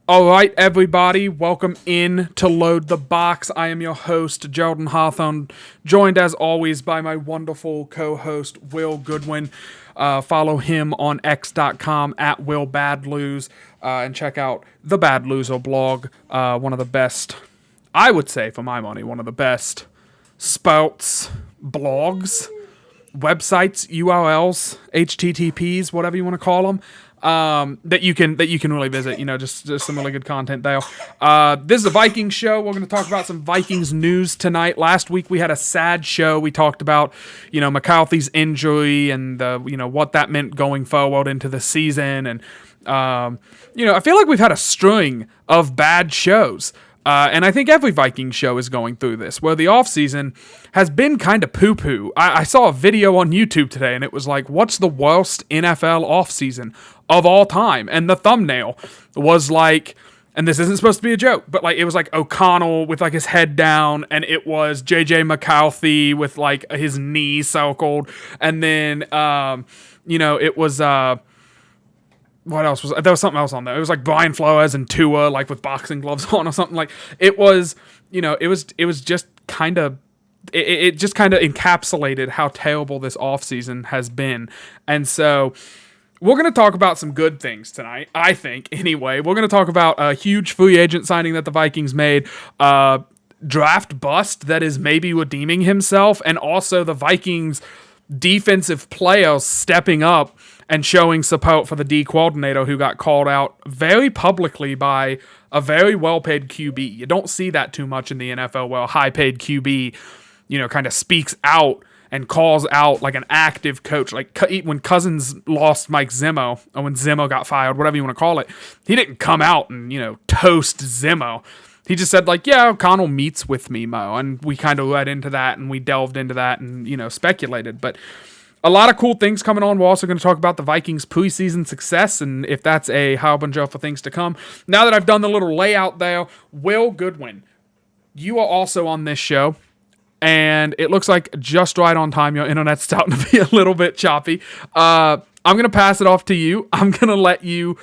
All right, everybody, welcome in to Load the Box. I am your host, Geraldine Hawthorne, joined as always by my wonderful co-host, Will Goodwin. Follow him on x.com at WillBadLose and check out the Bad Loser blog. One of the best, I would say, for my money, one of the best spouts, blogs, websites, URLs, HTTPs, whatever you want to call them. That you can really visit. Just some really good content there. This is a Vikings show. We're going to talk about some Vikings news tonight. Last week we had a sad show. We talked about McCarthy's injury and what that meant going forward into the season. And I feel like we've had a string of bad shows. And I think every Viking show is going through this, where the offseason has been kind of poo-poo. I saw a video on YouTube today, and it was like, what's the worst NFL offseason of all time? And the thumbnail was like, and this isn't supposed to be a joke, but like it was like O'Connell with like his head down, and it was J.J. McCarthy with like his knee circled, and then, it was... what else was there? Was something else on there. It was like Brian Flores and Tua, like with boxing gloves on or something. Like it was, it was just kind of, it just kind of encapsulated how terrible this offseason has been. And so we're going to talk about some good things tonight, I think, anyway. We're going to talk about a huge free agent signing that the Vikings made, draft bust that is maybe redeeming himself, and also the Vikings defensive players stepping up and showing support for the D coordinator who got called out very publicly by a very well-paid QB. You don't see that too much in the NFL where a high-paid QB, kind of speaks out and calls out like an active coach. Like when Cousins lost Mike Zimmer, or when Zimmer got fired, whatever you want to call it, he didn't come out and, toast Zimmer. He just said, like, yeah, O'Connell meets with me, Mo. And we kind of led into that, and we delved into that and, speculated. But a lot of cool things coming on. We're also going to talk about the Vikings' preseason success and if that's a harbinger for things to come. Now that I've done the little layout there, Will Goodwin, you are also on this show. And it looks like just right on time. Your internet's starting to be a little bit choppy. I'm going to pass it off to you. We're going to let your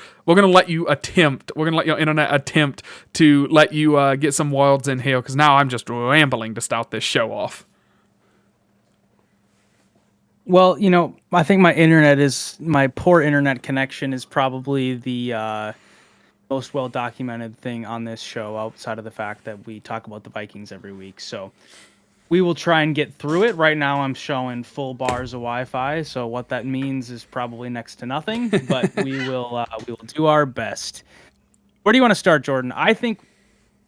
internet attempt to let you get some words in here, because now I'm just rambling to start this show off. Well, I think my poor internet connection is probably the most well-documented thing on this show, outside of the fact that we talk about the Vikings every week. So we will try and get through it. Right now I'm showing full bars of Wi-Fi, so what that means is probably next to nothing, but we will do our best. Where do you want to start, Jordan? I think,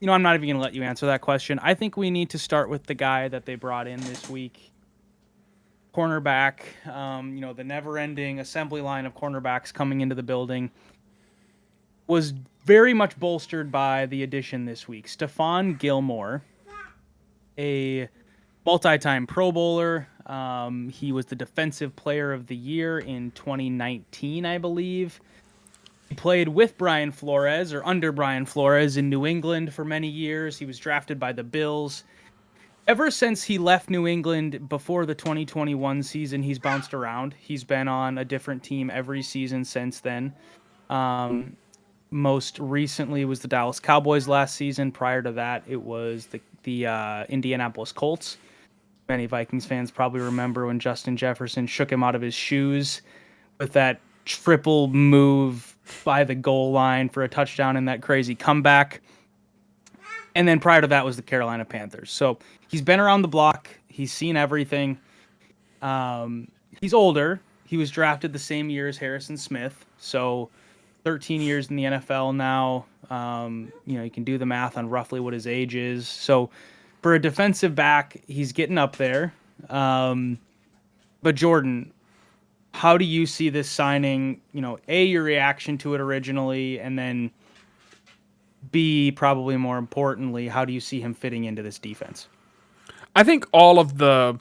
I'm not even going to let you answer that question. I think we need to start with the guy that they brought in this week. Cornerback, the never-ending assembly line of cornerbacks coming into the building was very much bolstered by the addition this week. Stephon Gilmore, a multi-time Pro Bowler. He was the Defensive Player of the Year in 2019, I believe. He played with Brian Flores, or under Brian Flores, in New England for many years. He was drafted by the Bills. Ever since he left New England before the 2021 season, he's bounced around. He's been on a different team every season since then. Most recently was the Dallas Cowboys last season. Prior to that, it was the Indianapolis Colts. Many Vikings fans probably remember when Justin Jefferson shook him out of his shoes with that triple move by the goal line for a touchdown in that crazy comeback. And then prior to that was the Carolina Panthers. So he's been around the block. He's seen everything. He's older. He was drafted the same year as Harrison Smith. So 13 years in the NFL now. You can do the math on roughly what his age is. So for a defensive back, he's getting up there. But Jordan, how do you see this signing? Your reaction to it originally, and then B, probably more importantly, how do you see him fitting into this defense? I think I'm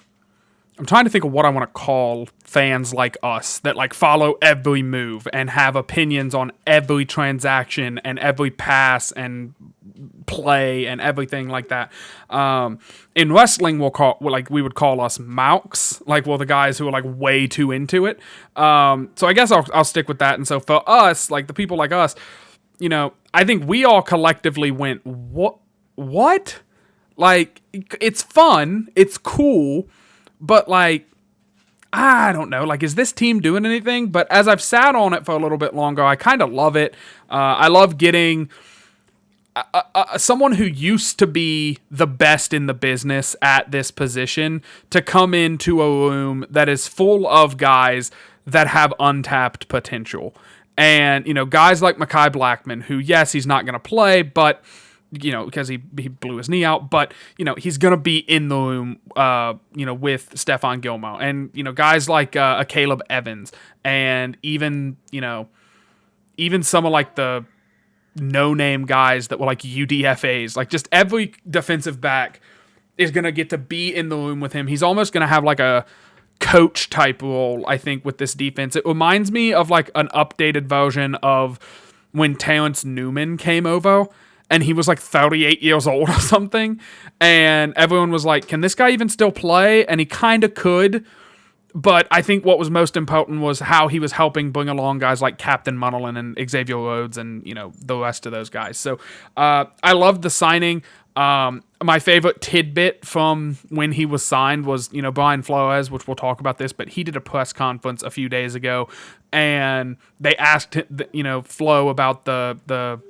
trying to think of what I want to call fans like us that like follow every move and have opinions on every transaction and every pass and play and everything like that. In wrestling, we would call us mauks, the guys who are like way too into it. So I guess I'll stick with that. And so for us, like the people like us, I think we all collectively went, what? Like, it's fun, it's cool, but like, I don't know. Like, is this team doing anything? But as I've sat on it for a little bit longer, I kind of love it. I love getting someone who used to be the best in the business at this position to come into a room that is full of guys that have untapped potential. And, guys like Mekhi Blackmon, who, yes, he's not going to play, but because he blew his knee out, but, he's going to be in the room, with Stephon Gilmore. And, guys like a Caleb Evans and even some of like the no-name guys that were like UDFAs. Like just every defensive back is going to get to be in the room with him. He's almost going to have like a coach type role, I think, with this defense. It reminds me of like an updated version of when Terrence Newman came over and he was like 38 years old or something. And everyone was like, can this guy even still play? And he kind of could. But I think what was most important was how he was helping bring along guys like Captain Munnerlyn and Xavier Rhodes and, the rest of those guys. So I loved the signing. My favorite tidbit from when he was signed was, Brian Flores, which we'll talk about this, but he did a press conference a few days ago, and they asked, Flo about the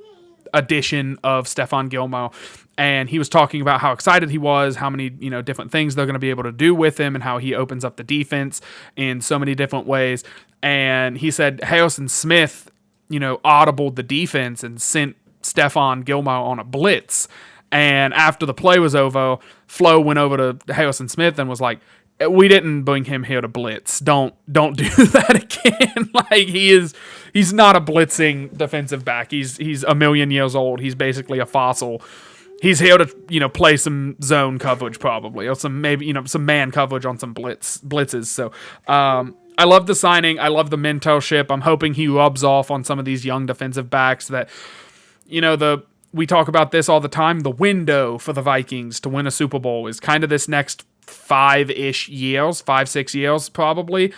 addition of Stephon Gilmore, and he was talking about how excited he was, how many different things they're going to be able to do with him, and how he opens up the defense in so many different ways. And he said Harrison Smith, audibled the defense and sent Stephon Gilmore on a blitz. And after the play was over, Flo went over to Harrison Smith and was like, we didn't bring him here to blitz. Don't do that again. Like he's not a blitzing defensive back. He's a million years old. He's basically a fossil. He's here to, play some zone coverage probably, or some man coverage on some blitzes. So I love the signing. I love the mentorship. I'm hoping he rubs off on some of these young defensive backs that, we talk about this all the time. The window for the Vikings to win a Super Bowl is kind of this next 5-6 years probably,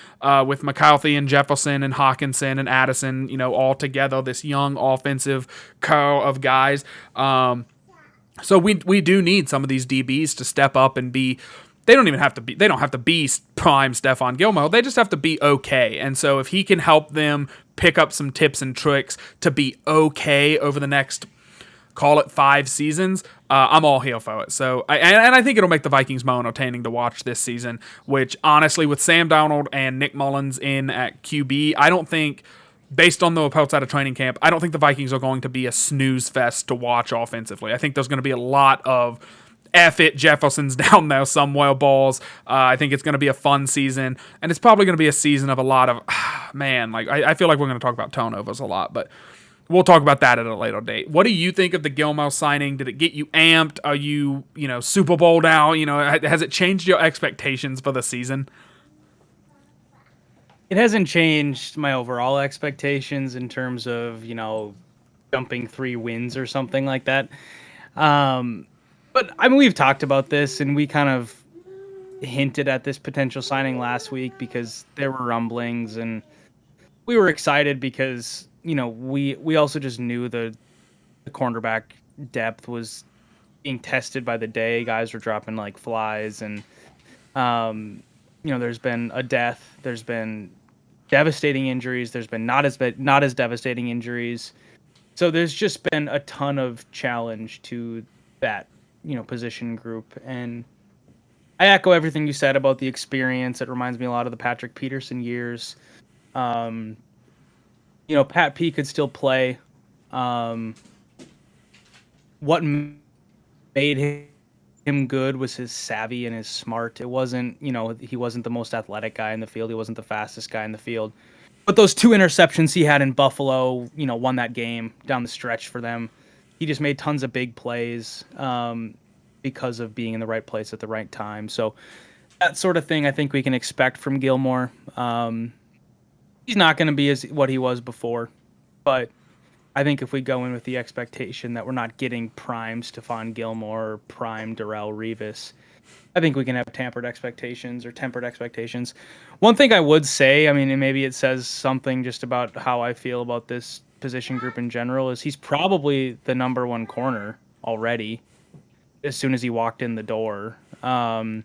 with McCarthy and Jefferson and Hawkinson and Addison, all together, this young offensive core of guys. So we do need some of these DBs to step up and be. They don't have to be prime Stephon Gilmore. They just have to be okay. And so if he can help them pick up some tips and tricks to be okay over the next, call it 5 seasons, I'm all here for it. So, I think it'll make the Vikings more entertaining to watch this season, which honestly, with Sam Darnold and Nick Mullins in at QB, I don't think, based on the reports out of training camp, I don't think the Vikings are going to be a snooze fest to watch offensively. I think there's going to be a lot of F it, Jefferson's down there somewhere balls. I think it's going to be a fun season, and it's probably going to be a season of a lot of, I feel like we're going to talk about turnovers a lot, but we'll talk about that at a later date. What do you think of the Gilmore signing? Did it get you amped? Are you, Super Bowl now? Has it changed your expectations for the season? It hasn't changed my overall expectations in terms of, jumping 3 wins or something like that. But I mean, we've talked about this, and we kind of hinted at this potential signing last week because there were rumblings, and we were excited because, we also just knew the cornerback depth was being tested by the day. Guys were dropping like flies, and there's been a death, there's been devastating injuries, there's been not as devastating injuries. So there's just been a ton of challenge to that, position group. And I echo everything you said about the experience. It reminds me a lot of the Patrick Peterson years. Pat P could still play. What made him good was his savvy and his smart. It wasn't, he wasn't the most athletic guy in the field. He wasn't the fastest guy in the field. But those 2 interceptions he had in Buffalo, won that game down the stretch for them. He just made tons of big plays because of being in the right place at the right time. So that sort of thing I think we can expect from Gilmore. He's not going to be what he was before, but I think if we go in with the expectation that we're not getting prime Stephon Gilmore or prime Darrelle Revis, I think we can have tempered expectations. One thing I would say, and maybe it says something just about how I feel about this position group in general is he's probably the number one corner already as soon as he walked in the door. I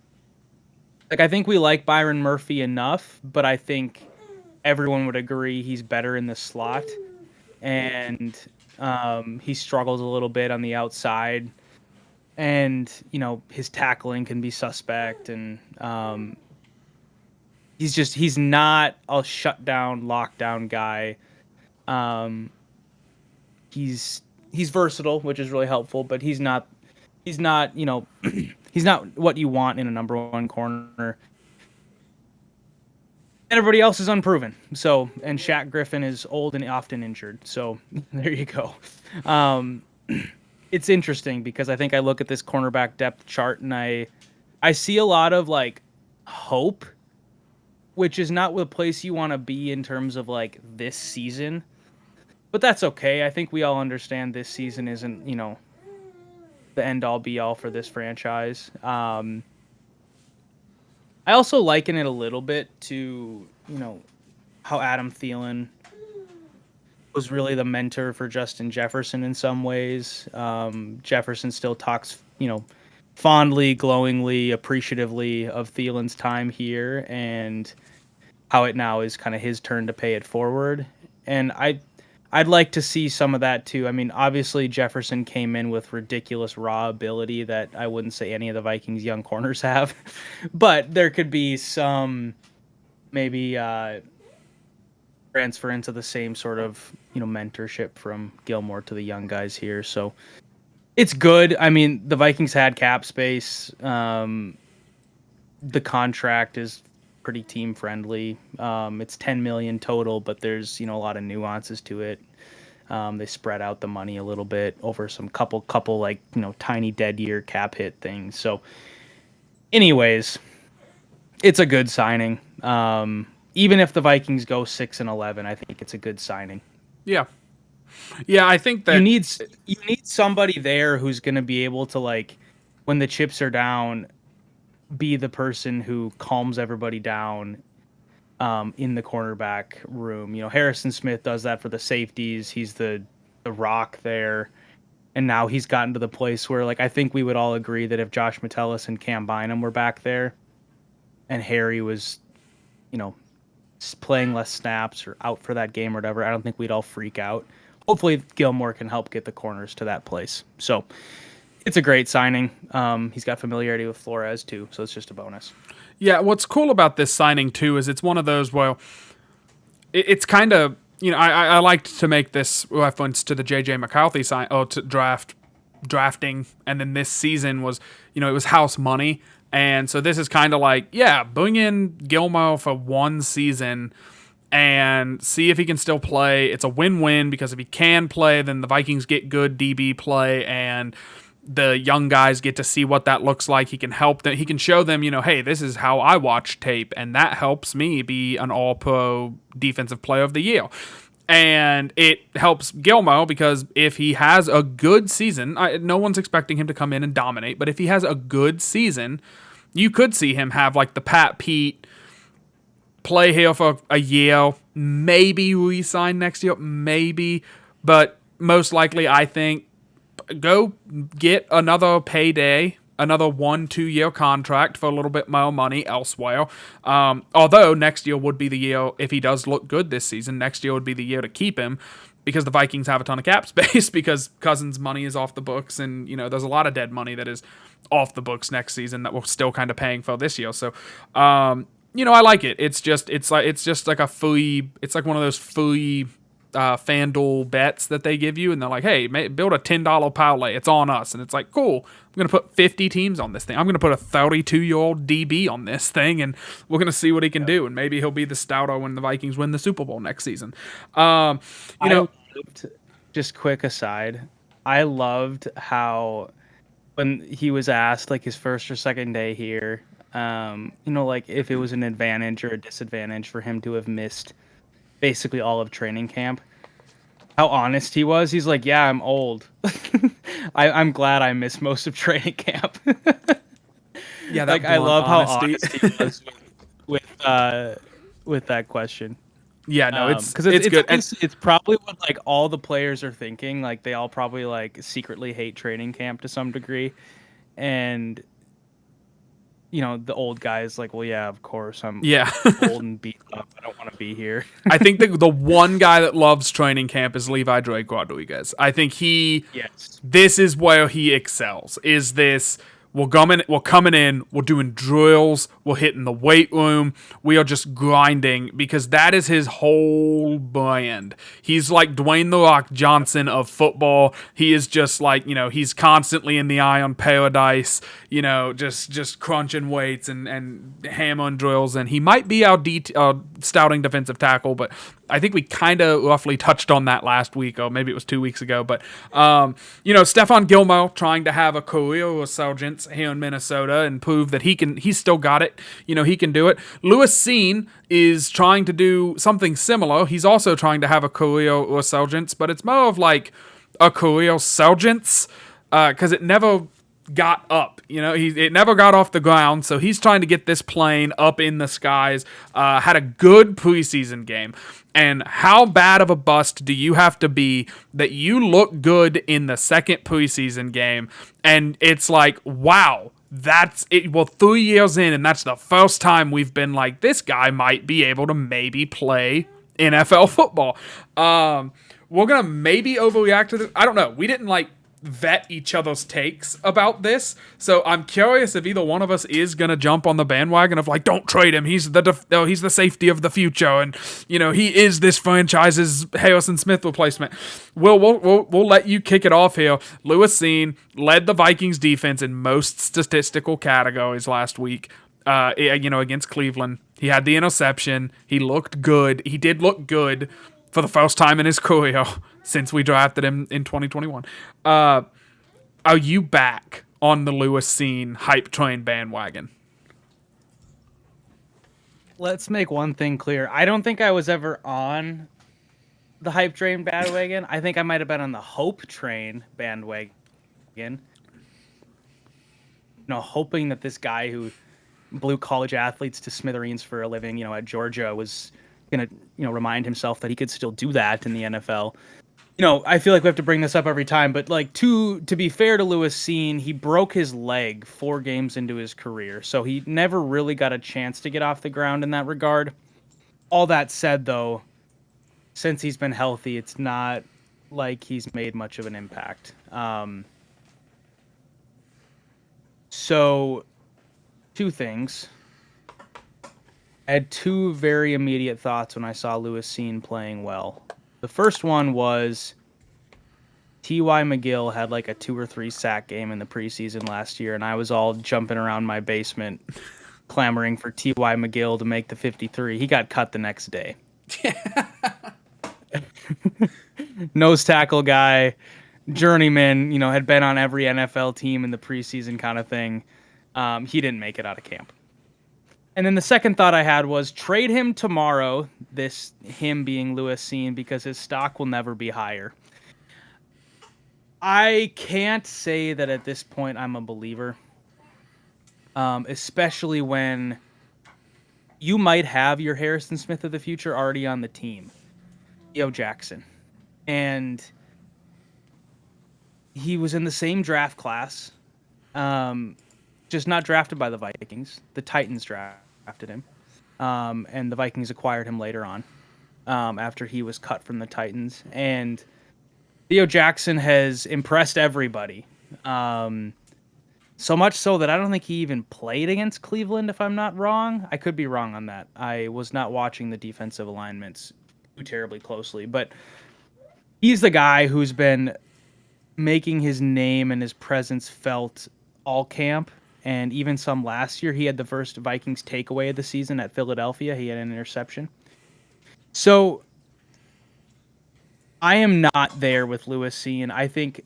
think we like Byron Murphy enough, but I think everyone would agree he's better in the slot, and he struggles a little bit on the outside, and his tackling can be suspect, and he's not a shutdown lockdown guy. He's versatile, which is really helpful, but he's not he's not what you want in a number one corner. And everybody else is unproven. So, and Shaq Griffin is old and often injured. So there you go. It's interesting because I think I look at this cornerback depth chart and I see a lot of like hope, which is not the place you want to be in terms of like this season. But that's okay. I think we all understand this season isn't, the end all be all for this franchise. I also liken it a little bit to, how Adam Thielen was really the mentor for Justin Jefferson in some ways. Jefferson still talks, fondly, glowingly, appreciatively of Thielen's time here and how it now is kind of his turn to pay it forward. And I'd like to see some of that too. I mean, obviously Jefferson came in with ridiculous raw ability that I wouldn't say any of the Vikings young corners have, but there could be some maybe transfer into the same sort of, mentorship from Gilmore to the young guys here. So it's good. I mean, the Vikings had cap space. The contract is pretty team friendly. It's $10 million total, but there's, a lot of nuances to it. They spread out the money a little bit over some couple like, tiny dead year cap hit things. So anyways, it's a good signing. Even if the Vikings go 6-11, I think it's a good signing. Yeah. Yeah, I think that you need somebody there who's going to be able to, like, when the chips are down, be the person who calms everybody down in the cornerback room. Harrison Smith does that for the safeties. He's the rock there. And now he's gotten to the place where, like, I think we would all agree that if Josh Metellus and Cam Bynum were back there and Harry was, playing less snaps or out for that game or whatever, I don't think we'd all freak out. Hopefully Gilmore can help get the corners to that place. So it's a great signing. He's got familiarity with Flores too, so it's just a bonus. Yeah, what's cool about this signing too is it's one of those, it's kind of, I liked to make this reference to the J.J. McCarthy drafting, and then this season was, it was house money. And so this is kind of like, bring in Gilmore for one season and see if he can still play. It's a win-win because if he can play, then the Vikings get good DB play and the young guys get to see what that looks like. He can help them. He can show them, hey, this is how I watch tape, and that helps me be an all-pro defensive player of the year. And it helps Gilmore because if he has a good season, no one's expecting him to come in and dominate, but if he has a good season, you could see him have like the Pat Pete, play here for a year, maybe re-sign next year, maybe, but most likely I think go get another payday, another 1-2 year contract for a little bit more money elsewhere. Although next year would be the year, if he does look good this season, next year would be the year to keep him because the Vikings have a ton of cap space because Cousins' money is off the books and, there's a lot of dead money that is off the books next season that we're still kind of paying for this year. So, I like it. It's just like a free, it's like one of those free FanDuel bets that they give you, and they're like, hey, build a $10 parlay. It's on us. And it's like, cool. I'm going to put 50 teams on this thing. I'm going to put a 32-year-old DB on this thing, and we're going to see what he can do. And maybe he'll be the starter when the Vikings win the Super Bowl next season. Just quick aside, I loved how when he was asked like his first or second day here, like if it was an advantage or a disadvantage for him to have missed basically all of training camp, how honest he was. He's like, yeah, I'm old. I'm glad I missed most of training camp. Yeah, like I love honesty. How honest he was with that question. Yeah, no, it's Because good. it's probably what like all the players are thinking. Like they all probably like secretly hate training camp to some degree, and the old guys like, well, yeah, of course, I'm Yeah. old and beat up. I don't want to be here. I think the one guy that loves training camp is Levi Drake Rodriguez. I think Yes. this is where he excels. Is this we're coming in, we're doing drills, we're hitting the weight room, we are just grinding because that is his whole brand. He's like Dwayne The Rock Johnson of football. He is just like, he's constantly in the eye on paradise, just crunching weights and hammering drills, and he might be our stouting defensive tackle, but I think we kind of roughly touched on that last week, or maybe it was 2 weeks ago. But, Stephon Gilmore trying to have a career resurgence here in Minnesota and prove that he's still got it. He can do it. Lewis Cine is trying to do something similar. He's also trying to have a career resurgence, but it's more of like a career resurgence because it never got up. It never got off the ground, so he's trying to get this plane up in the skies. Had a good preseason game. And how bad of a bust do you have to be that you look good in the second preseason game and it's like, wow, that's it. Well, 3 years in, and that's the first time we've been like, this guy might be able to maybe play NFL football. We're going to maybe overreact to this. I don't know. We didn't vet each other's takes about this, so I'm curious if either one of us is gonna jump on the bandwagon of like, don't trade him, he's the safety of the future, and he is this franchise's Harrison Smith replacement. We'll let you kick it off here. Lewis Cine led the Vikings defense in most statistical categories last week. Against Cleveland, he had the interception. He looked good. He did look good for the first time in his career since we drafted him in 2021. Are you back on the Lewis Cine hype train bandwagon? Let's make one thing clear. I don't think I was ever on the hype train bandwagon. I think I might have been on the hope train bandwagon. Hoping that this guy who blew college athletes to smithereens for a living, at Georgia was going to, remind himself that he could still do that in the NFL. I feel like we have to bring this up every time, but to be fair to Lewis Cine, he broke his leg 4 games into his career, so he never really got a chance to get off the ground in that regard. All that said, though, since he's been healthy, it's not like he's made much of an impact. So, 2 things. I had 2 very immediate thoughts when I saw Lewis Cine playing well. The first one was T.Y. McGill had a 2 or 3 sack game in the preseason last year, and I was all jumping around my basement clamoring for T.Y. McGill to make the 53. He got cut the next day. Nose tackle guy, journeyman, had been on every NFL team in the preseason kind of thing. He didn't make it out of camp. And then the second thought I had was trade him tomorrow, him being Lewis Cine, because his stock will never be higher. I can't say that at this point I'm a believer, especially when you might have your Harrison Smith of the future already on the team, Jackson. And he was in the same draft class, just not drafted by the Vikings. The Titans drafted him, and the Vikings acquired him later on after he was cut from the Titans. And Theo Jackson has impressed everybody, so much so that I don't think he even played against Cleveland, if I'm not wrong. I could be wrong on that. I was not watching the defensive alignments too terribly closely, but he's the guy who's been making his name and his presence felt all camp. And even some last year, he had the first Vikings takeaway of the season at Philadelphia. He had an interception. So I am not there with Lewis Cine. I think,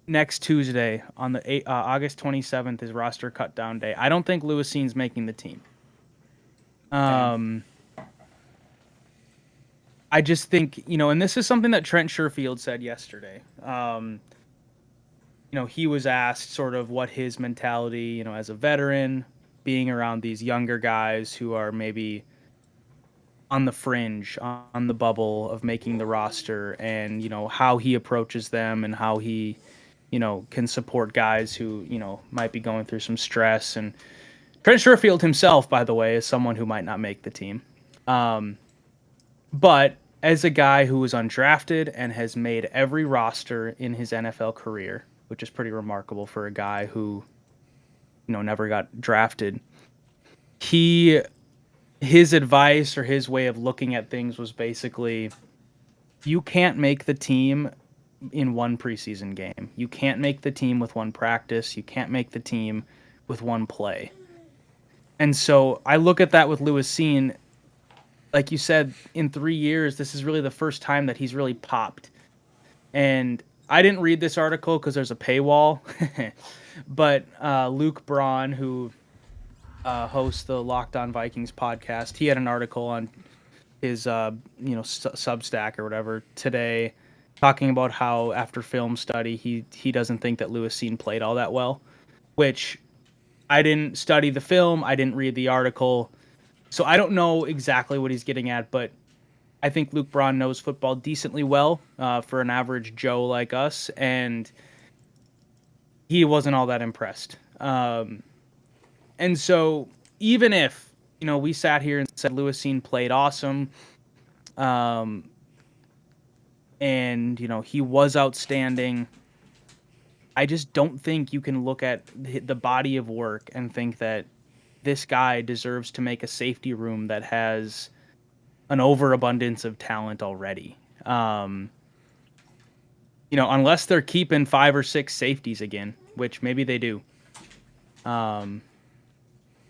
next Tuesday on the August 27th is roster cut down day. I don't think Lewis Cine's making the team. I just think, and this is something that Trent Sherfield said yesterday. He was asked sort of what his mentality, as a veteran, being around these younger guys who are maybe on the fringe, on the bubble of making the roster, and how he approaches them and how he can support guys who might be going through some stress. And Trent Sherfield himself, by the way, is someone who might not make the team. But as a guy who was undrafted and has made every roster in his NFL career, which is pretty remarkable for a guy who never got drafted, his advice or his way of looking at things was basically, you can't make the team in one preseason game. You can't make the team with one practice. You can't make the team with one play. And so I look at that with Lewis Cine. Like you said, in 3 years, this is really the first time that he's really popped. And I didn't read this article because there's a paywall, but Luke Braun, who hosts the Locked On Vikings podcast, he had an article on his Substack or whatever today, talking about how after film study he doesn't think that Lewis Cine played all that well, which I didn't study the film, I didn't read the article, so I don't know exactly what he's getting at, but I think Luke Braun knows football decently well for an average Joe like us, and he wasn't all that impressed. And so even if, we sat here and said Lewis Cine played awesome, and, he was outstanding, I just don't think you can look at the body of work and think that this guy deserves to make a safety room that has an overabundance of talent already. Unless they're keeping 5 or 6 safeties again, which maybe they do. And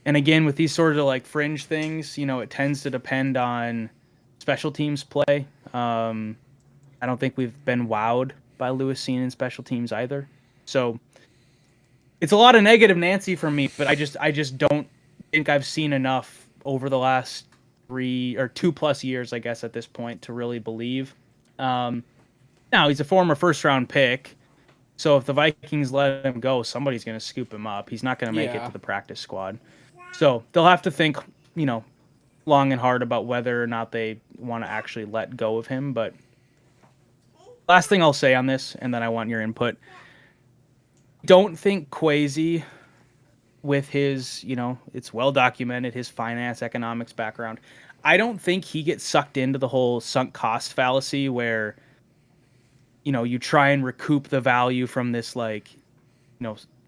again, with these sort of like fringe things, it tends to depend on special teams play. I don't think we've been wowed by Lewis Cine in special teams either. So it's a lot of negative Nancy from me, but I just don't think I've seen enough over the last 3 or 2+ years, I guess, at this point to really believe. Now he's a former first-round pick, so if the Vikings let him go, somebody's going to scoop him up. He's not going to make it to the practice squad. So they'll have to think, long and hard about whether or not they want to actually let go of him. But last thing I'll say on this, and then I want your input. Don't think Kwesi, with his, it's well documented, his finance, economics background, I don't think he gets sucked into the whole sunk cost fallacy where, you try and recoup the value from this,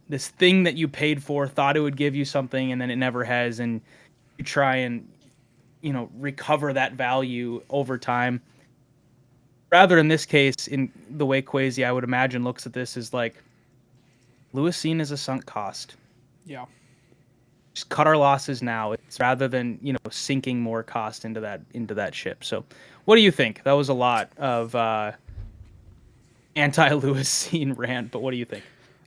this thing that you paid for, thought it would give you something, and then it never has, and you try and, recover that value over time. Rather, in this case, in the way Kwesi, I would imagine, looks at this, is like, Lewis Cine is a sunk cost. Yeah. Just cut our losses now. It's rather than, sinking more cost into that ship. So what do you think? That was a lot of anti-Lewis Cine rant, but what do you think?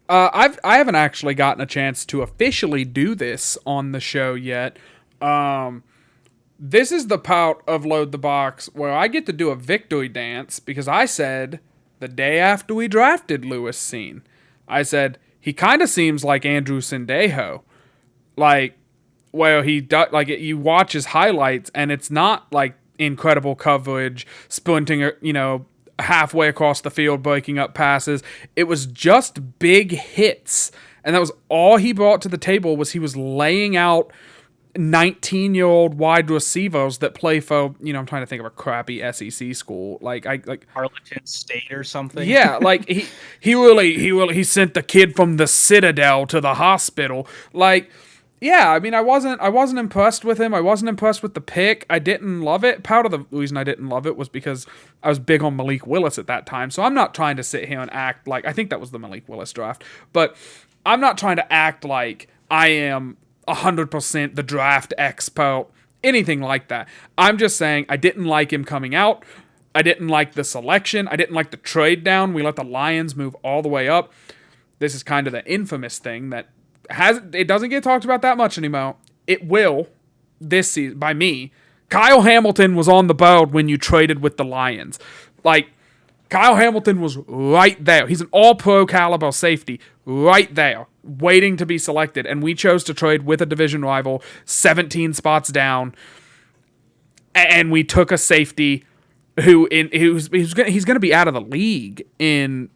I haven't actually gotten a chance to officially do this on the show yet. This is the part of Load the Box where I get to do a victory dance because I said the day after we drafted Lewis Cine, I said he kind of seems like Andrew Sendejo, you watch his highlights and it's not like incredible coverage, sprinting, halfway across the field, breaking up passes. It was just big hits. And that was all he brought to the table, was he was laying out 19-year-old wide receivers that play for, I'm trying to think of a crappy SEC school. Arlington State or something. Yeah, he sent the kid from the Citadel to the hospital. Yeah, I mean, I wasn't impressed with him. I wasn't impressed with the pick. I didn't love it. Part of the reason I didn't love it was because I was big on Malik Willis at that time. So I'm not trying to sit here and act like, I think that was the Malik Willis draft, but I'm not trying to act like I am 100% the draft expert, anything like that. I'm just saying I didn't like him coming out. I didn't like the selection. I didn't like the trade down. We let the Lions move all the way up. This is kind of the infamous thing that it doesn't get talked about that much anymore. It will this season by me. Kyle Hamilton was on the board when you traded with the Lions. Kyle Hamilton was right there. He's an all-pro caliber safety right there, waiting to be selected. And we chose to trade with a division rival 17 spots down. and we took a safety he's going to be out of the league in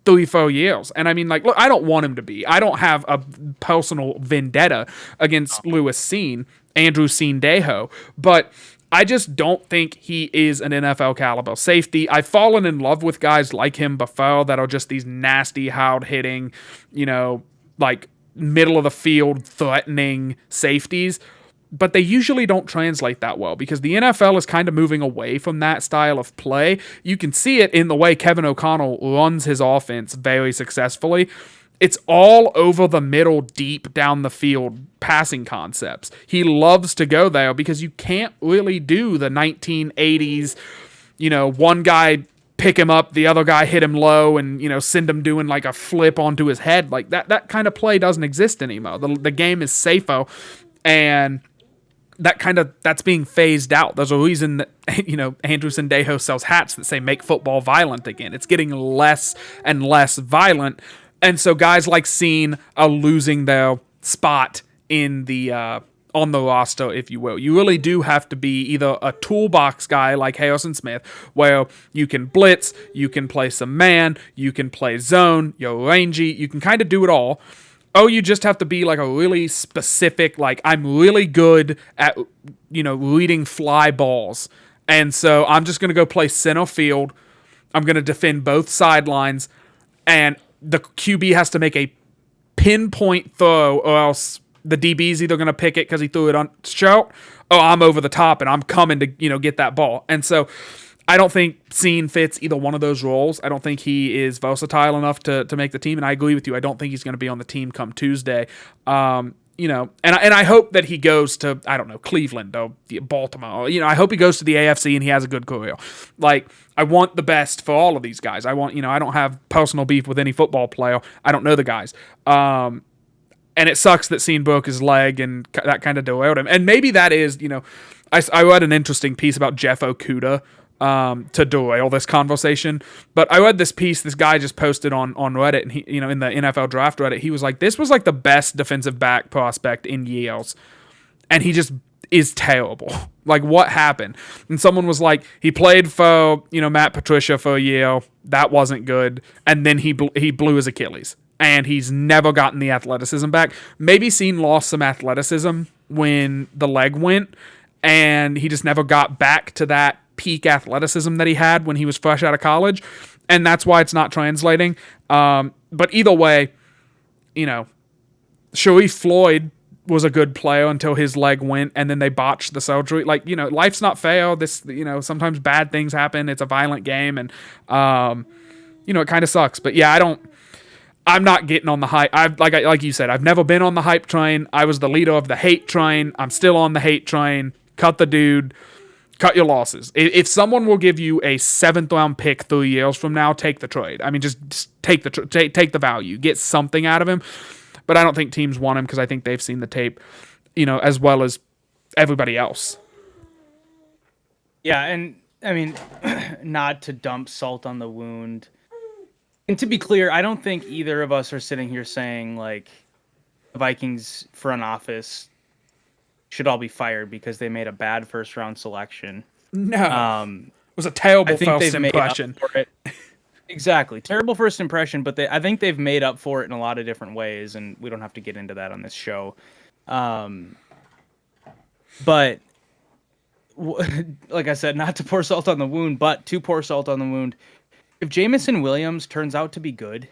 3-4 years. And I mean, like, look, I don't want him to be. I don't have a personal vendetta against Andrew Cine Dejo, but I just don't think he is an NFL caliber safety. I've fallen in love with guys like him before that are just these nasty, hard hitting, like middle of the field threatening safeties. But they usually don't translate that well because the NFL is kind of moving away from that style of play. You can see it in the way Kevin O'Connell runs his offense very successfully. It's all over the middle, deep down the field passing concepts. He loves to go there because you can't really do the 1980s, one guy pick him up, the other guy hit him low and, send him doing like a flip onto his head. Like that kind of play doesn't exist anymore. The game is safer, and that's being phased out. There's a reason that, Andrew Sendejo sells hats that say make football violent again. It's getting less and less violent. And so guys like Cine are losing their spot in the, on the roster, if you will. You really do have to be either a toolbox guy like Harrison Smith, where you can blitz, you can play some man, you can play zone, you're rangy, you can kind of do it all. Oh, you just have to be like a really specific, like, I'm really good at, reading fly balls. And so I'm just going to go play center field. I'm going to defend both sidelines. And the QB has to make a pinpoint throw, or else the DB's either going to pick it because he threw it on short, or I'm over the top and I'm coming to, get that ball. And so I don't think Cine fits either one of those roles. I don't think he is versatile enough to make the team, and I agree with you. I don't think he's going to be on the team come Tuesday. And I hope that he goes to, I don't know, Cleveland or Baltimore. I hope he goes to the AFC and he has a good career. Like, I want the best for all of these guys. I want, I don't have personal beef with any football player. I don't know the guys. And it sucks that Cine broke his leg and that kind of derailed him. And maybe that is, I read an interesting piece about Jeff Okudah, to derail this conversation. But I read this piece this guy just posted on Reddit, and he, in the NFL draft Reddit, he was like, this was like the best defensive back prospect in years. And he just is terrible. Like, what happened? And someone was like, he played for, Matt Patricia for a year. That wasn't good. And then he blew his Achilles. And he's never gotten the athleticism back. Maybe Cine lost some athleticism when the leg went, and he just never got back to that peak athleticism that he had when he was fresh out of college, and that's why it's not translating. But either way, Sharif Floyd was a good player until his leg went, and then they botched the surgery. Like, life's not fair. This, sometimes bad things happen. It's a violent game, and it kind of sucks. But yeah, I'm not getting on the hype. Like you said, I've never been on the hype train. I was the leader of the hate train. I'm still on the hate train. Cut the dude. Cut your losses. If someone will give you a 7th round pick 3 years from now, take the trade. I mean, just take the value. Get something out of him. But I don't think teams want him because I think they've seen the tape, as well as everybody else. Yeah, and I mean, not to dump salt on the wound. And to be clear, I don't think either of us are sitting here saying, like, the Vikings front office should all be fired because they made a bad first-round selection. No. It was a terrible first impression. Exactly. Terrible first impression, but I think they've made up for it in a lot of different ways, and we don't have to get into that on this show. But, like I said, not to pour salt on the wound, but to pour salt on the wound, if Jamison Williams turns out to be good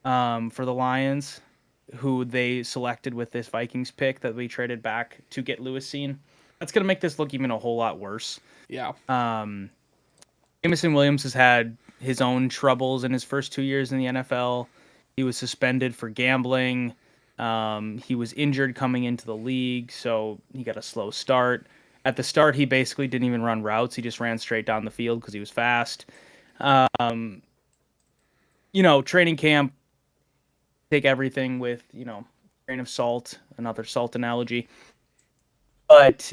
for the Lions, who they selected with this Vikings pick that we traded back to get Lewis Cine, that's going to make this look even a whole lot worse. Yeah. Jamison Williams has had his own troubles in his first 2 years in the NFL. He was suspended for gambling. He was injured coming into the league, so he got a slow start. At the start, he basically didn't even run routes. He just ran straight down the field because he was fast. Training camp, take everything with, grain of salt, another salt analogy. But,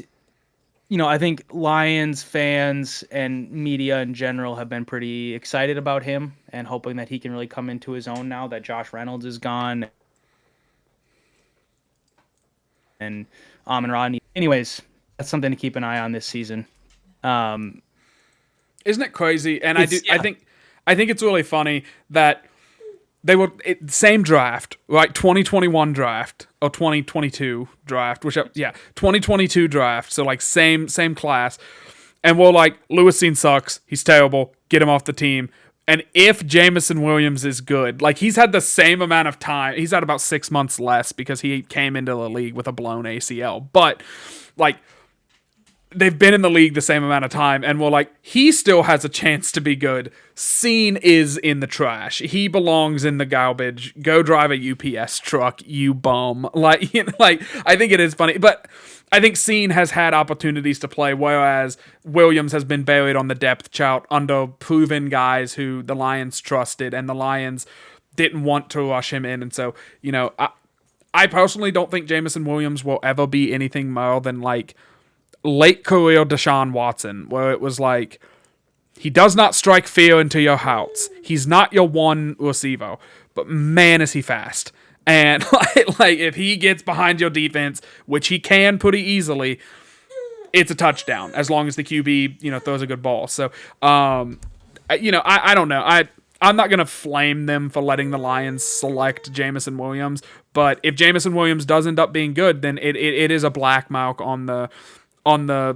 I think Lions fans and media in general have been pretty excited about him and hoping that he can really come into his own now that Josh Reynolds is gone. And Amon-Ra. Anyways, that's something to keep an eye on this season. Isn't it crazy? And I Yeah. think it's really funny that they were same draft, right? 2021 draft or 2022 draft, 2022 draft. So like same class, and we're like, Lewis Cine sucks. He's terrible. Get him off the team. And if Jameson Williams is good, like he's had the same amount of time. He's had about 6 months less because he came into the league with a blown ACL. But like, they've been in the league the same amount of time, and we're like, he still has a chance to be good. Cine is in the trash. He belongs in the garbage. Go drive a UPS truck, you bum. Like, like I think it is funny, but I think Cine has had opportunities to play, whereas Williams has been buried on the depth chart under proven guys who the Lions trusted, and the Lions didn't want to rush him in. And so, I personally don't think Jameson Williams will ever be anything more than like late career Deshaun Watson, where it was like, he does not strike fear into your hearts. He's not your one receiver, but man, is he fast. And like if he gets behind your defense, which he can pretty easily, it's a touchdown as long as the QB, throws a good ball. So, I don't know. I'm not going to flame them for letting the Lions select Jameson Williams, but if Jameson Williams does end up being good, then it is a black mark on the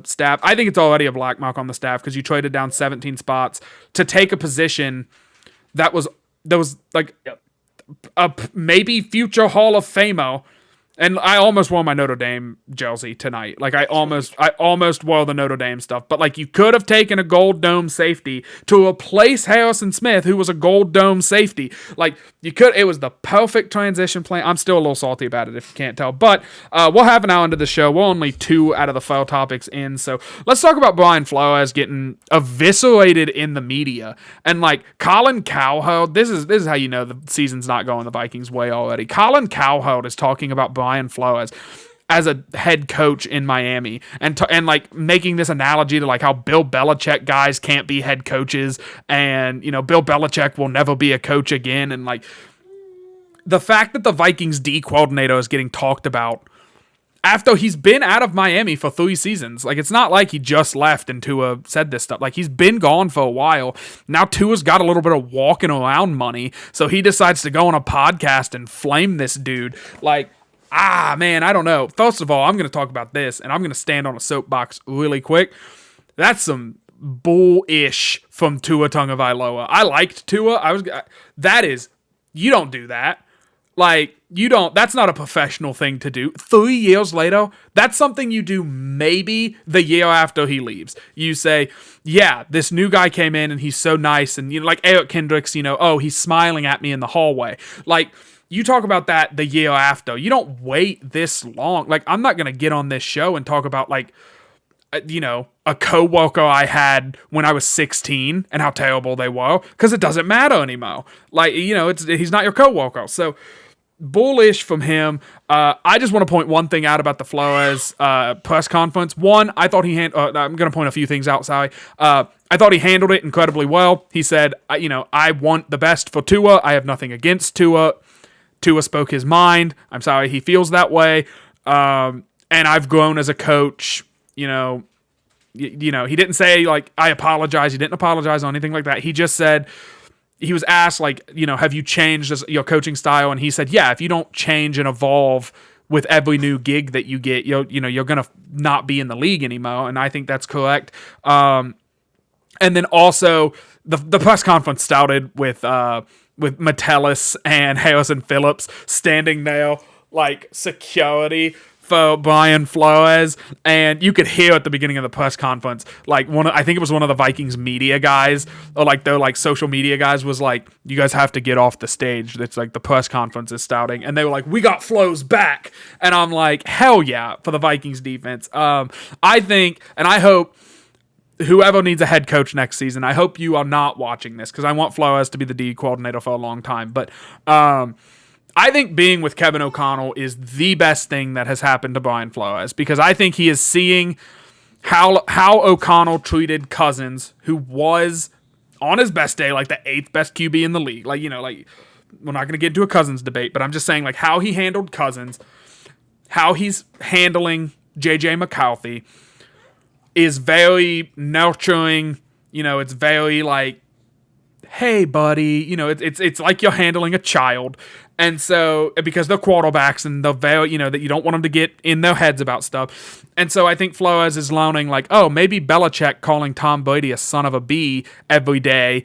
staff. I think it's already a black mark on the staff because you traded down 17 spots to take a position that was like a maybe future Hall of Famer. And I almost wore my Notre Dame jersey tonight. Like I almost wore the Notre Dame stuff. But like you could have taken a gold dome safety to replace Harrison Smith, who was a gold dome safety. Like you could. It was the perfect transition plan. I'm still a little salty about it if you can't tell. But we'll have an hour into the show. We're only 2 out of the 4 topics in. So let's talk about Brian Flores getting eviscerated in the media. And like Colin Cowherd, this is how you know the season's not going the Vikings' way already. Colin Cowherd is talking about Brian Flores as a head coach in Miami, and like making this analogy to like how Bill Belichick guys can't be head coaches, and Bill Belichick will never be a coach again, and like the fact that the Vikings D coordinator is getting talked about after he's been out of Miami for 3 seasons. Like, it's not like he just left and Tua said this stuff. Like, he's been gone for a while. Now Tua's got a little bit of walking around money, so he decides to go on a podcast and flame this dude. Like, man, I don't know. First of all, I'm going to talk about this, and I'm going to stand on a soapbox really quick. That's some bullish from Tua Tagovailoa. I liked Tua. You don't do that. Like, that's not a professional thing to do. 3 years later, that's something you do maybe the year after he leaves. You say, yeah, this new guy came in and he's so nice. And, like Eric Kendricks, he's smiling at me in the hallway. Like, you talk about that the year after. You don't wait this long. Like, I'm not going to get on this show and talk about, like, a coworker I had when I was 16 and how terrible they were, because it doesn't matter anymore. Like, he's not your coworker. So, bullish from him. I just want to point one thing out about the Flores press conference. One, I thought I'm going to point a few things out, sorry. I thought he handled it incredibly well. He said, I want the best for Tua. I have nothing against Tua. Tua spoke his mind. I'm sorry he feels that way. And I've grown as a coach. He didn't say, like, I apologize. He didn't apologize or anything like that. He just said, he was asked, like, have you changed your coaching style? And he said, yeah, if you don't change and evolve with every new gig that you get, you're going to not be in the league anymore. And I think that's correct. And then also the press conference started with Metellus and Harrison Phillips standing there like security for Brian Flores, and you could hear at the beginning of the press conference, like I think it was one of the Vikings media guys, or like their like social media guys, was like, "You guys have to get off the stage." It's like the press conference is starting, and they were like, "We got Flo's back," and I'm like, "Hell yeah!" for the Vikings defense. I think, and I hope, whoever needs a head coach next season, I hope you are not watching this, because I want Flores to be the D coordinator for a long time. But I think being with Kevin O'Connell is the best thing that has happened to Brian Flores, because I think he is seeing how O'Connell treated Cousins, who was on his best day like the 8th best QB in the league. Like, like, we're not going to get into a Cousins debate, but I'm just saying, like, how he handled Cousins, how he's handling J.J. McCarthy, is very nurturing. It's very like, hey, buddy, it's like you're handling a child. And so, because they're quarterbacks and they're very, that you don't want them to get in their heads about stuff. And so I think Flores is learning, like, oh, maybe Belichick calling Tom Brady a son of a bee every day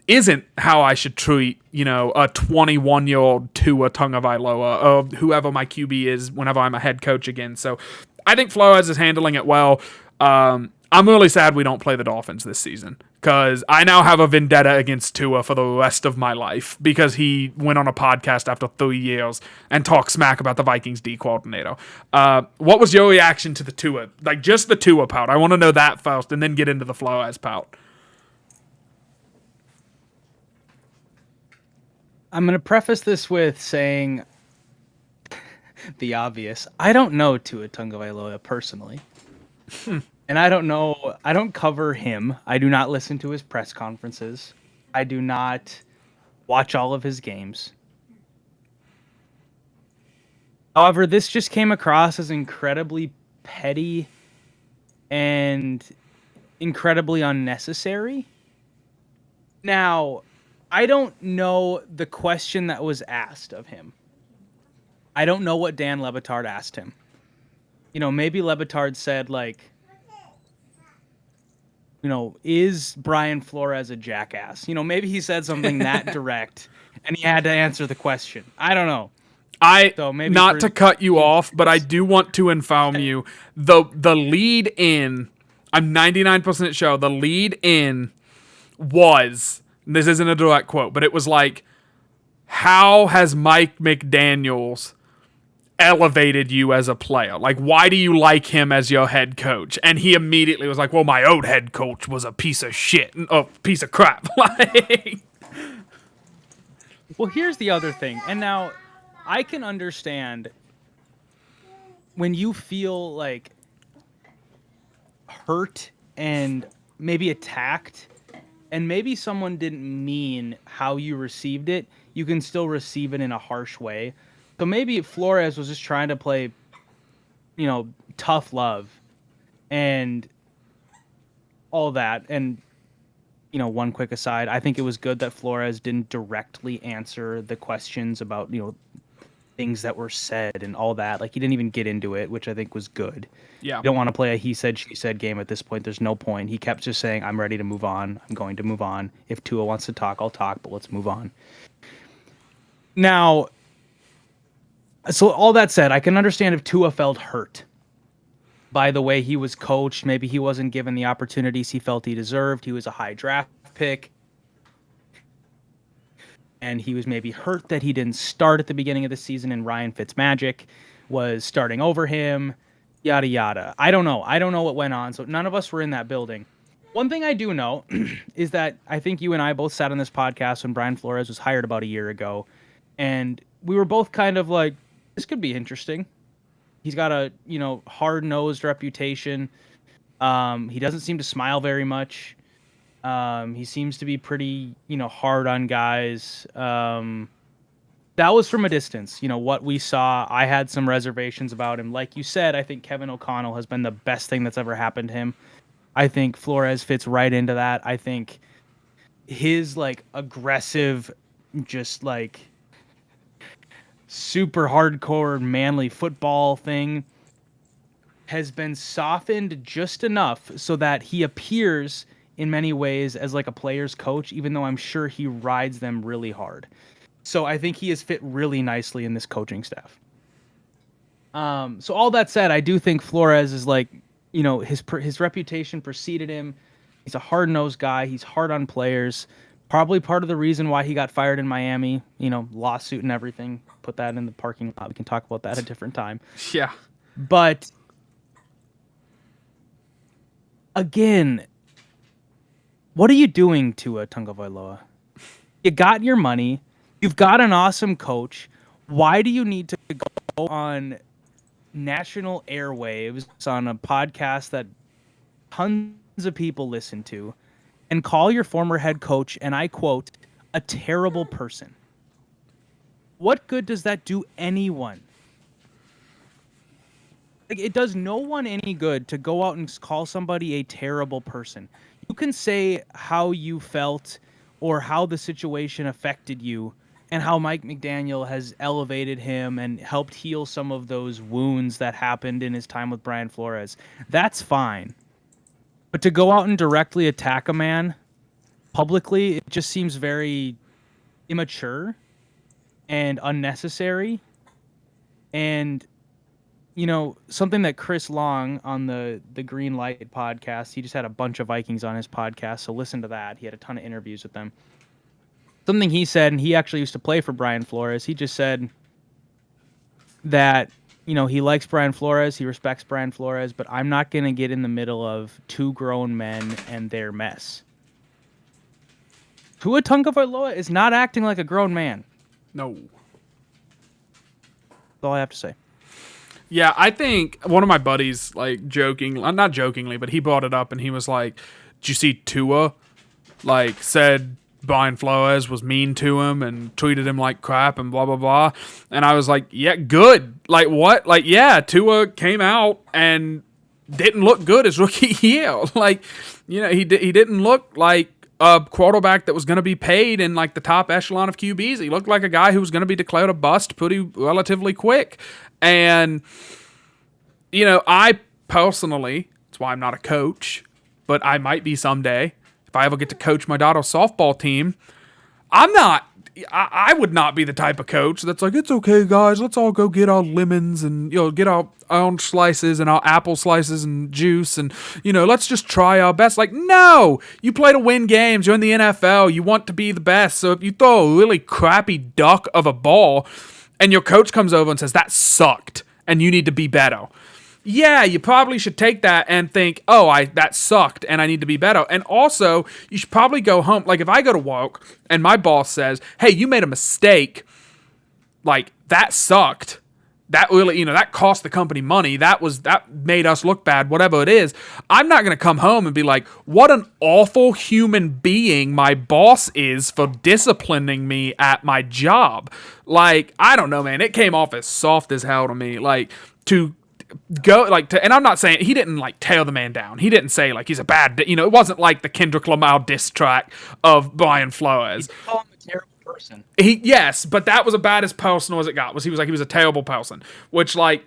isn't how I should treat, a 21-year-old Tua Tagovailoa or whoever my QB is whenever I'm a head coach again. So I think Flores is handling it well. I'm really sad we don't play the Dolphins this season because I now have a vendetta against Tua for the rest of my life because he went on a podcast after 3 years and talked smack about the Vikings D coordinator. What was your reaction to the Tua? Like, just the Tua part. I want to know that first and then get into the Flores part. I'm going to preface this with saying the obvious. I don't know Tua Tagovailoa personally. And I don't cover him. I do not listen to his press conferences. I do not watch all of his games. However, this just came across as incredibly petty and incredibly unnecessary. Now, I don't know the question that was asked of him. I don't know what Dan Le Batard asked him. Maybe Le Batard said, like, is Brian Flores a jackass? Maybe he said something that direct, and he had to answer the question. I don't know. Not to cut you off, but I do want to inform you, the lead in, I'm 99% sure, the lead in was, this isn't a direct quote, but it was like, how has Mike McDaniels elevated you as a player? Like, why do you like him as your head coach? And he immediately was like, well, my old head coach was a piece of shit, a piece of crap. Well, here's the other thing. And now I can understand when you feel like hurt and maybe attacked and maybe someone didn't mean how you received it, you can still receive it in a harsh way. So maybe Flores was just trying to play, tough love and all that. And, one quick aside, I think it was good that Flores didn't directly answer the questions about, things that were said and all that. Like, he didn't even get into it, which I think was good. Yeah. You don't want to play a he said, she said game at this point. There's no point. He kept just saying, I'm ready to move on. I'm going to move on. If Tua wants to talk, I'll talk, but let's move on. Now, so all that said, I can understand if Tua felt hurt by the way he was coached. Maybe he wasn't given the opportunities he felt he deserved. He was a high draft pick. And he was maybe hurt that he didn't start at the beginning of the season and Ryan Fitzmagic was starting over him, yada, yada. I don't know. I don't know what went on. So none of us were in that building. One thing I do know is that I think you and I both sat on this podcast when Brian Flores was hired about a year ago. And we were both kind of like, this could be interesting. He's got a, hard-nosed reputation. He doesn't seem to smile very much. He seems to be pretty, hard on guys. That was from a distance. What we saw, I had some reservations about him. Like you said, I think Kevin O'Connell has been the best thing that's ever happened to him. I think Flores fits right into that. I think his, aggressive, just, super hardcore manly football thing has been softened just enough so that he appears in many ways as a player's coach, even though I'm sure he rides them really hard. So I think he has fit really nicely in this coaching staff. So all that said, I do think Flores is his reputation preceded him. He's a hard-nosed guy. He's hard on players. Probably part of the reason why he got fired in Miami, lawsuit and everything. Put that in the parking lot. We can talk about that at a different time. Yeah. But again, what are you doing to Tagovailoa? You got your money. You've got an awesome coach. Why do you need to go on national airwaves on a podcast that tons of people listen to and call your former head coach, and I quote, a terrible person? What good does that do anyone? Like, it does no one any good to go out and call somebody a terrible person. You can say how you felt or how the situation affected you and how Mike McDaniel has elevated him and helped heal some of those wounds that happened in his time with Brian Flores. That's fine. But to go out and directly attack a man publicly, it just seems very immature and unnecessary. And something that Chris Long on the Green Light podcast, he just had a bunch of Vikings on his podcast, so listen to that. He had a ton of interviews with them. Something he said, and he actually used to play for Brian Flores, he just said that, he likes Brian Flores, he respects Brian Flores, but I'm not going to get in the middle of two grown men and their mess. Tua Tagovailoa is not acting like a grown man. No. That's all I have to say. Yeah, I think one of my buddies, like, not jokingly, but he brought it up and he was like, did you see Tua? Like, said Brian Flores was mean to him and treated him like crap and blah, blah, blah. And I was like, yeah, good. Like, what? Like, yeah, Tua came out and didn't look good his rookie year. Like, he didn't look like a quarterback that was going to be paid in, like, the top echelon of QBs. He looked like a guy who was going to be declared a bust pretty relatively quick. And, I personally, that's why I'm not a coach, but I might be someday. If I ever get to coach my daughter's softball team, I would not be the type of coach that's like, it's okay, guys, let's all go get our lemons and, get our orange slices and our apple slices and juice and, let's just try our best. Like, no, you play to win games. You're in the NFL. You want to be the best. So if you throw a really crappy duck of a ball and your coach comes over and says, that sucked and you need to be better, yeah, you probably should take that and think, that sucked and I need to be better. And also, you should probably go home. Like, if I go to work and my boss says, hey, you made a mistake, like, that sucked. That really, that cost the company money. That made us look bad, whatever it is. I'm not going to come home and be like, what an awful human being my boss is for disciplining me at my job. Like, I don't know, man. It came off as soft as hell to me. Like, to go, like, and I'm not saying, he didn't, like, tear the man down. He didn't say, like, he's a bad, it wasn't like the Kendrick Lamar diss track of Brian Flores. He's calling him a terrible person. Yes, but that was about as personal as it got. He was like, he was a terrible person, which, like,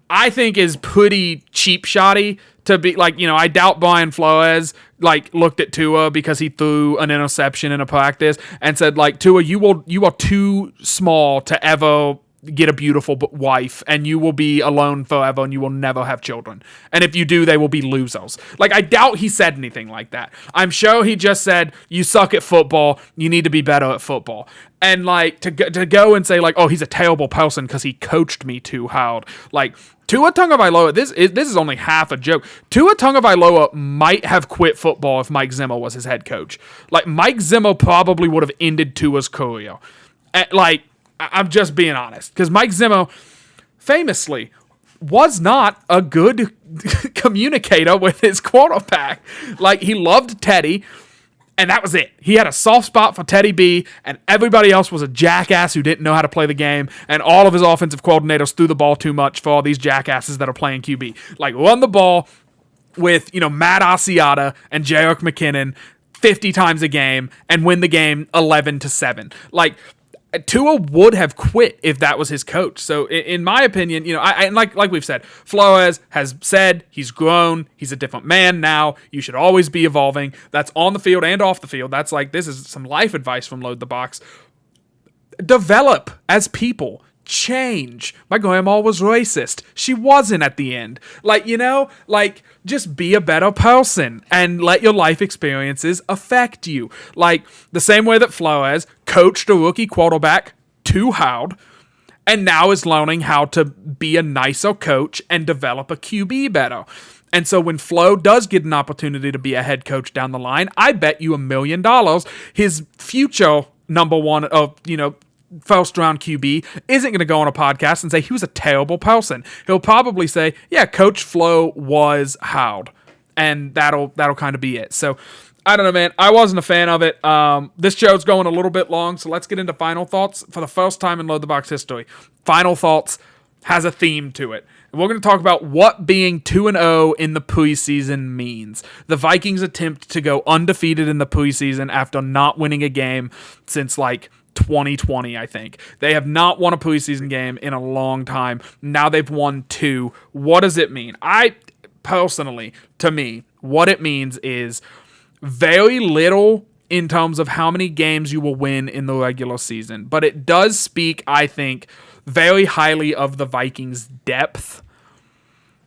I think is pretty cheap shotty to be like, I doubt Brian Flores, like, looked at Tua because he threw an interception in a practice and said, like, Tua, you are too small to ever get a beautiful wife and you will be alone forever and you will never have children. And if you do, they will be losers. Like, I doubt he said anything like that. I'm sure he just said, you suck at football. You need to be better at football. And, like, to go and say, like, oh, he's a terrible person because he coached me too hard. Like, Tua Tagovailoa, this is only half a joke. Tua Tagovailoa might have quit football if Mike Zimmer was his head coach. Like, Mike Zimmer probably would have ended Tua's career. I'm just being honest, because Mike Zimmer famously was not a good communicator with his quarterback. Like, he loved Teddy, and that was it. He had a soft spot for Teddy B, and everybody else was a jackass who didn't know how to play the game, and all of his offensive coordinators threw the ball too much for all these jackasses that are playing QB. Like, run the ball with, Matt Asiata and Jerick McKinnon 50 times a game and win the game 11-7. Like, Tua would have quit if that was his coach. So in my opinion, like we've said, Flores has said he's grown. He's a different man now. You should always be evolving. That's on the field and off the field. That's like, this is some life advice from Load the Box. Develop as people. Change. My grandma was racist. She wasn't at the end. Like, just be a better person and let your life experiences affect you. Like, the same way that Flores coached a rookie quarterback too hard and now is learning how to be a nicer coach and develop a QB better. And so when Flo does get an opportunity to be a head coach down the line, I bet you $1 million his future number one of, first round QB isn't going to go on a podcast and say he was a terrible person. He'll probably say, yeah, Coach Flo was howled. And that'll kind of be it. So I don't know, man. I wasn't a fan of it. This show's going a little bit long, so let's get into final thoughts. For the first time in Load the Box history, final thoughts has a theme to it. We're going to talk about what being 2-0 in the preseason means. The Vikings attempt to go undefeated in the preseason after not winning a game since like 2020, I think. They have not won a preseason game in a long time. Now they've won 2. What does it mean? Personally, to me, what it means is very little in terms of how many games you will win in the regular season. But it does speak, I think, very highly of the Vikings' depth.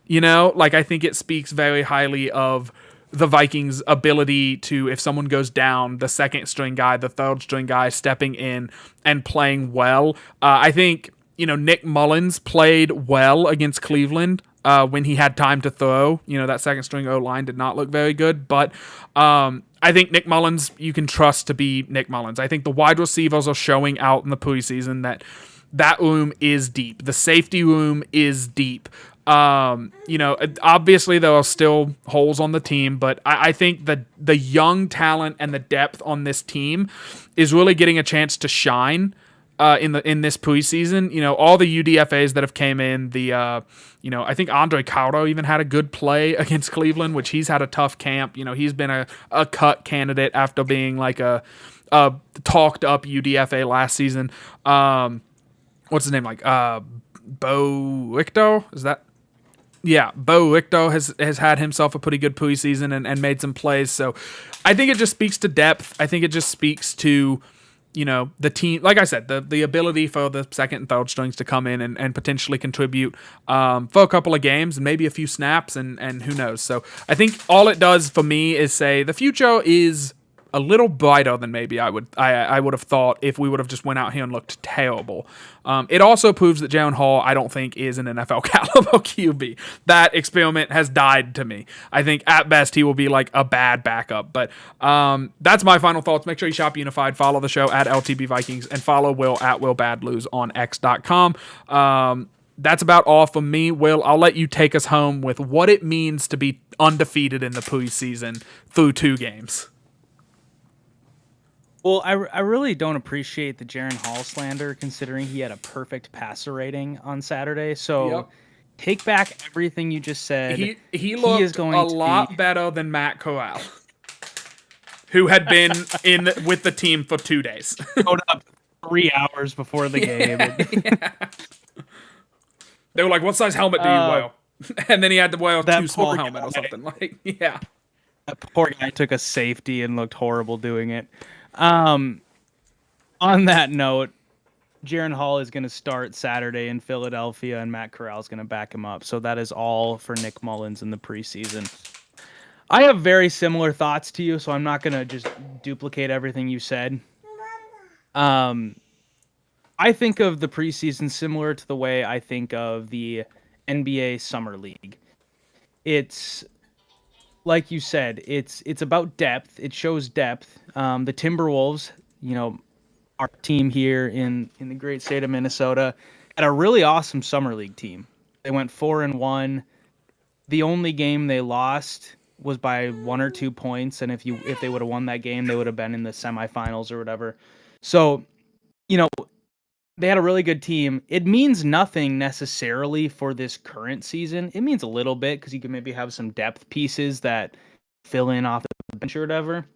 I think it speaks very highly of the Vikings' ability to, if someone goes down, the second string guy, the third string guy stepping in and playing well. I think, Nick Mullins played well against Cleveland when he had time to throw. That second string O-line did not look very good, but I think Nick Mullins, you can trust to be Nick Mullins. I think the wide receivers are showing out in the preseason that room is deep. The safety room is deep. Obviously there are still holes on the team, but I think the young talent and the depth on this team is really getting a chance to shine in this preseason. All the UDFAs that have came in, I think Andre Caudo even had a good play against Cleveland, which he's had a tough camp. He's been a cut candidate after being like a talked up UDFA last season. What's his name? Bo Richter? Is that? Yeah, Bo Richter has had himself a pretty good preseason and made some plays. So I think it just speaks to depth. I think it just speaks to, the team. Like I said, the ability for the second and third strings to come in and potentially contribute for a couple of games and maybe a few snaps and who knows. So I think all it does for me is say the future is a little brighter than maybe I would have thought if we would have just went out here and looked terrible. It also proves that Jaren Hall, I don't think, is an NFL caliber QB. That experiment has died to me. I think at best he will be like a bad backup. But that's my final thoughts. Make sure you shop Unified, follow the show at LTB Vikings, and follow Will at WillBadLose on X.com. That's about all from me. Will, I'll let you take us home with what it means to be undefeated in the preseason through 2 games. Well, I really don't appreciate the Jaren Hall slander, considering he had a perfect passer rating on Saturday. So take back everything you just said. He looked is going a lot better than Matt Corral, who had been with the team for 2 days. Showed up 3 hours before the game. Yeah. They were like, "What size helmet do you wear?" And then he had to wear a too small helmet or something. That poor guy took a safety and looked horrible doing it. On that note, Jaren Hall is going to start Saturday in Philadelphia, and Matt Corral is going to back him up. So that is all for Nick Mullins in the preseason. I have very similar thoughts to you, so I'm not going to just duplicate everything you said. I think of the preseason similar to the way I think of the NBA Summer League. It's like you said, it's about depth. It shows depth. The Timberwolves, our team here in the great state of Minnesota, had a really awesome summer league team. They went 4-1. The only game they lost was by 1 or 2 points, and if they would have won that game, they would have been in the semifinals or whatever. So, they had a really good team. It means nothing necessarily for this current season. It means a little bit because you can maybe have some depth pieces that fill in off the bench or whatever.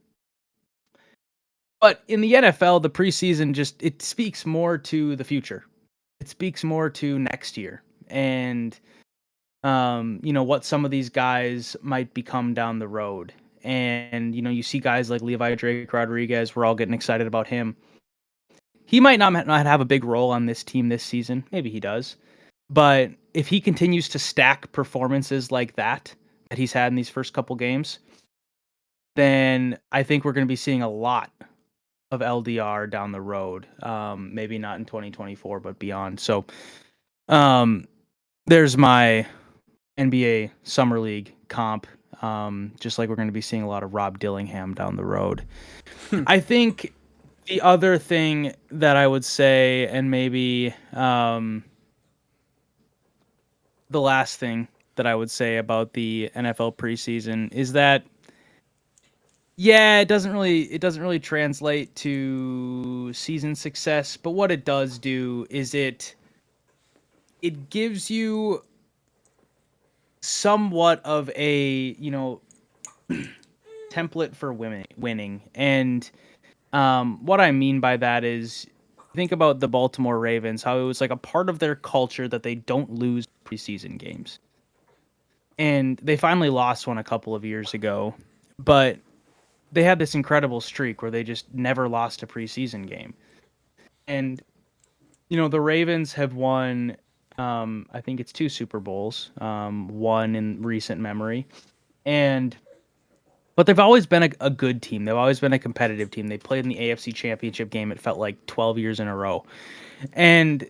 But in the NFL, the preseason it speaks more to the future. It speaks more to next year and what some of these guys might become down the road. And you see guys like Levi Drake Rodriguez. We're all getting excited about him. He might not have a big role on this team this season. Maybe he does. But if he continues to stack performances like that he's had in these first couple games, then I think we're going to be seeing a lot of LDR down the road. Maybe not in 2024, but beyond. So there's my NBA Summer League comp. Just like we're going to be seeing a lot of Rob Dillingham down the road. I think the other thing that I would say, and maybe the last thing that I would say about the NFL preseason is that, it doesn't really translate to season success, but what it does do is it gives you somewhat of a, template for winning. And what I mean by that is, think about the Baltimore Ravens, how it was like a part of their culture that they don't lose preseason games. And they finally lost one a couple of years ago, but they had this incredible streak where they just never lost a preseason game. And the Ravens have won, I think it's 2 Super Bowls, one in recent memory, but they've always been a good team. They've always been a competitive team. They played in the AFC Championship game. It felt like 12 years in a row, and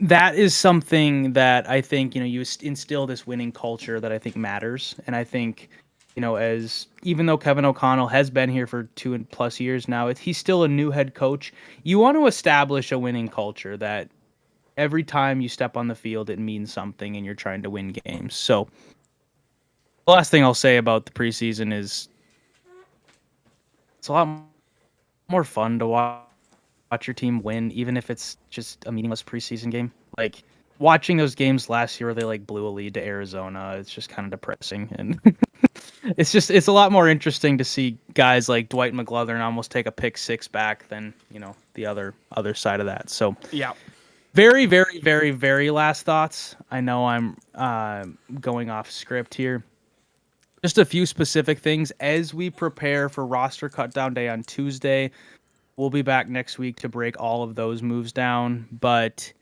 that is something that I think you instill this winning culture that I think matters. And I think as even though Kevin O'Connell has been here for 2+ years now, he's still a new head coach. You want to establish a winning culture that every time you step on the field, it means something, and you're trying to win games. So the last thing I'll say about the preseason is it's a lot more fun to watch your team win, even if it's just a meaningless preseason game. Like watching those games last year where they like blew a lead to Arizona, it's just kind of depressing. And it's a lot more interesting to see guys like Dwight McGlothern almost take a pick six back than, the other side of that. So Yeah. very, very, very, very last thoughts. I know I'm going off script here. Just a few specific things as we prepare for roster cut down day on Tuesday. We'll be back next week to break all of those moves down. But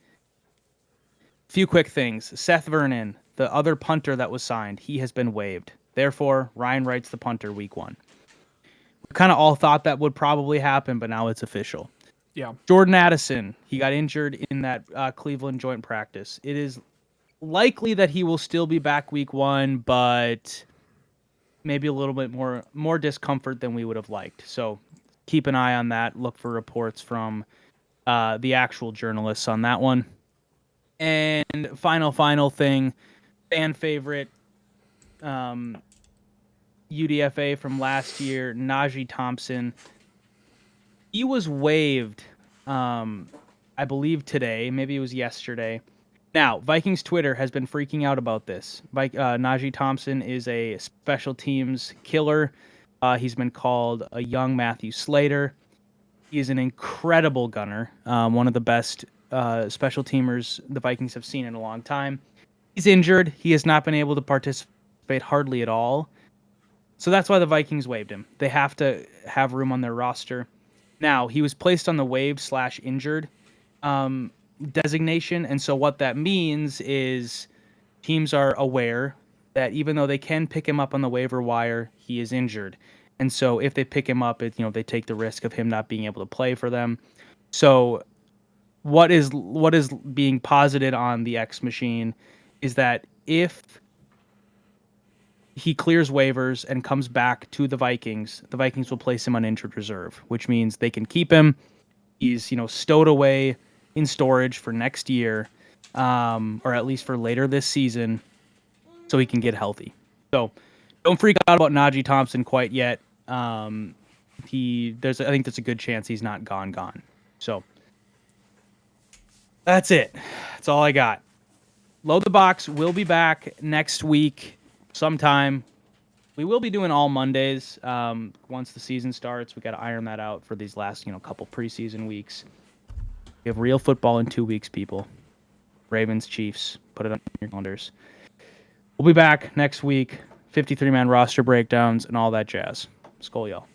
a few quick things. Seth Vernon, the other punter that was signed, he has been waived. Therefore, Ryan Wright's the punter week 1. We kind of all thought that would probably happen, but now it's official. Yeah. Jordan Addison, he got injured in that Cleveland joint practice. It is likely that he will still be back week 1, but maybe a little bit more discomfort than we would have liked. So keep an eye on that. Look for reports from the actual journalists on that one. And final thing, fan favorite UDFA from last year, Najee Thompson. He was waived, I believe today. Maybe it was yesterday. Now, Vikings Twitter has been freaking out about this. Najee Thompson is a special teams killer. He's been called a young Matthew Slater. He is an incredible gunner, one of the best special teamers the Vikings have seen in a long time. He's injured. He has not been able to participate hardly at all. So that's why the Vikings waived him. They have to have room on their roster. Now, he was placed on the waived/injured designation, and so what that means is teams are aware that even though they can pick him up on the waiver wire, he is injured. And so if they pick him up, they take the risk of him not being able to play for them. So what is being posited on the X machine is that if he clears waivers and comes back to the Vikings will place him on injured reserve, which means they can keep him. He's, stowed away in storage for next year, or at least for later this season, so he can get healthy. So don't freak out about Najee Thompson quite yet. I think there's a good chance he's not gone. So that's it. That's all I got. Load the Box will be back next week sometime. We will be doing all Mondays once the season starts. We got to iron that out for these last couple preseason weeks. We have real football in 2 weeks, people. Ravens, Chiefs. Put it on your calendars. We'll be back next week. 53-man roster breakdowns and all that jazz. Skol, y'all.